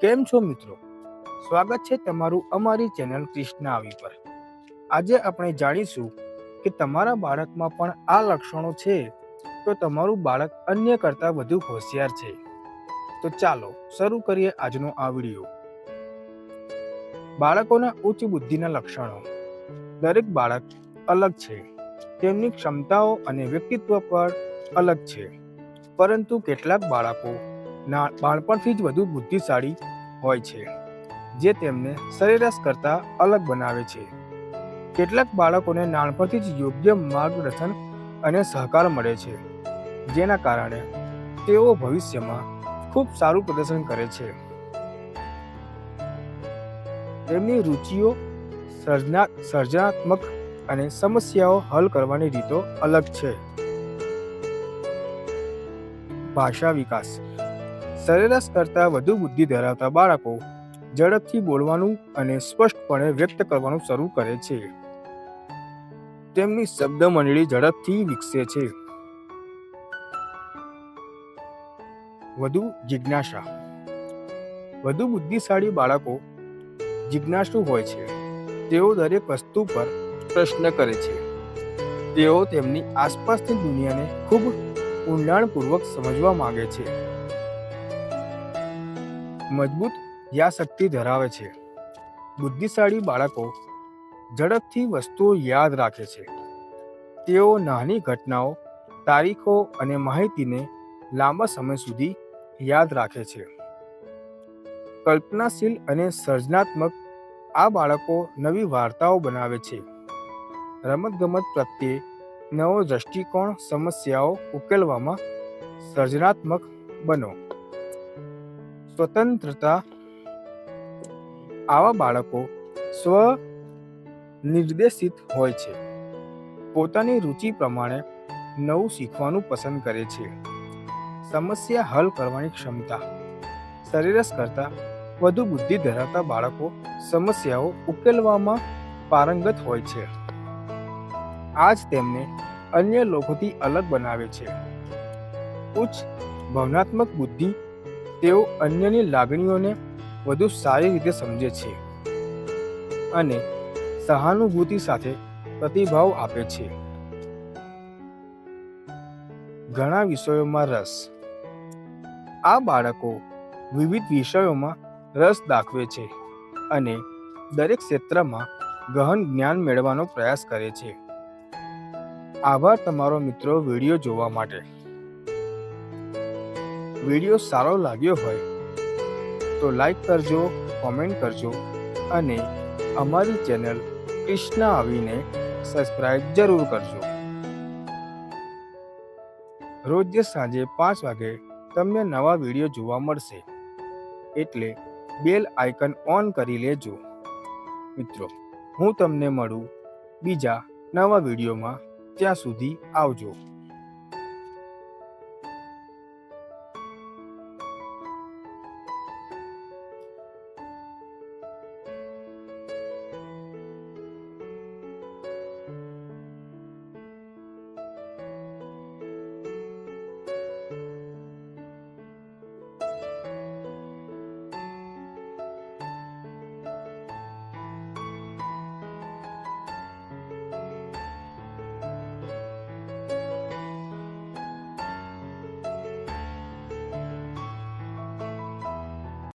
કેમ છો મિત્રો? સ્વાગત છે તમારું અમારી ચેનલ કૃષ્ણા આવી પર. આજે આપણે જાણીશું કે તમારા બાળકમાં પણ આ લક્ષણો છે તો તમારું બાળક અન્ય કરતાં વધુ હોશિયાર છે. તો ચાલો શરૂ કરીએ આજનો આ વિડીયો. બાળકોના ઉચ્ચ બુદ્ધિના લક્ષણો. દરેક બાળક અલગ છે. તેમની ક્ષમતાઓ અને વ્યક્તિત્વ પણ અલગ છે. પરંતુ કેટલાક બાળકો બાળપણથી જ વધુ બુદ્ધિશાળી હોય છે, જે તેમને સરેરાશ કરતાં અલગ બનાવે છે. કેટલાક બાળકોને નાનપણથી જ યોગ્ય માર્ગદર્શન અને સહકાર મળે છે, જેના કારણે તેઓ ભવિષ્યમાં ખૂબ સારું પ્રદર્શન કરે છે. તેમની રુચિઓ, સર્જનાત્મક અને સમસ્યાઓ હલ કરવાની રીતો અલગ છે. ભાષા વિકાસ. સરેરાશ કરતાં વધુ બુદ્ધિ ધરાવતા બાળકો ઝડપથી બોલવાનું અને સ્પષ્ટપણે વ્યક્ત કરવાનું શરૂ કરે છે. તેમની શબ્દ મંડળી ઝડપથી વિકસે છે. વધુ જિજ્ઞાસા. વધુ બુદ્ધિશાળી બાળકો જિજ્ઞાસુ હોય છે. તેઓ દરેક વસ્તુ પર પ્રશ્ન કરે છે. તેઓ તેમની આસપાસની દુનિયાને ખૂબ ઊંડાણપૂર્વક સમજવા માંગે છે. મજબૂત યાદશક્તિ ધરાવે છે. બુદ્ધિશાળી બાળકો ઝડપથી વસ્તુઓ યાદ રાખે છે. તેઓ નાની ઘટનાઓ, તારીખો અને માહિતીને લાંબા સમય સુધી યાદ રાખે છે. કલ્પનાશીલ અને સર્જનાત્મક. આ બાળકો નવી વાર્તાઓ બનાવે છે. રમતગમત પ્રત્યે નવો દૃષ્ટિકોણ. સમસ્યાઓ ઉકેલવામાં સર્જનાત્મક બનો. સ્વતંત્રતા. આવા બાળકો સ્વ-નિર્દેશિત હોય છે. પોતાની રુચિ પ્રમાણે નવું શીખવાનું પસંદ કરે છે. સમસ્યા હલ કરવાની ક્ષમતા. સરેરાશ કરતાં વધુ બુદ્ધિ ધરાવતા બાળકો સમસ્યાઓ ઉકેલવામાં પારંગત હોય છે. આ જ તેમને અન્ય લોકોથી અલગ બનાવે છે. ઉચ્ચ ભાવનાત્મક બુદ્ધિ. તેઓ અન્યની લાગણીઓને વધુ સારી રીતે સમજે છે અને સહાનુભૂતિ સાથે પ્રતિભાવ આપે છે. ઘણા વિષયોમાં રસ. આ બાળકો વિવિધ વિષયોમાં રસ દાખવે છે અને દરેક ક્ષેત્રમાં ગહન જ્ઞાન મેળવવાનો પ્રયાસ કરે છે. આભાર તમારો મિત્રો વિડીયો જોવા માટે. વિડીયો સારો લાગ્યો હોય તો લાઈક કરજો, કોમેન્ટ કરજો અને અમારી ચેનલ કૃષ્ણા આવીને સબસ્ક્રાઈબ જરૂર કરજો. રોજ સાંજે 5 વાગે તમને નવા વિડીયો જોવા મળશે, એટલે બેલ આઇકન ઓન કરી લેજો. મિત્રો, હું તમને મળું બીજા નવા વિડીયોમાં. ત્યાં સુધી આવજો.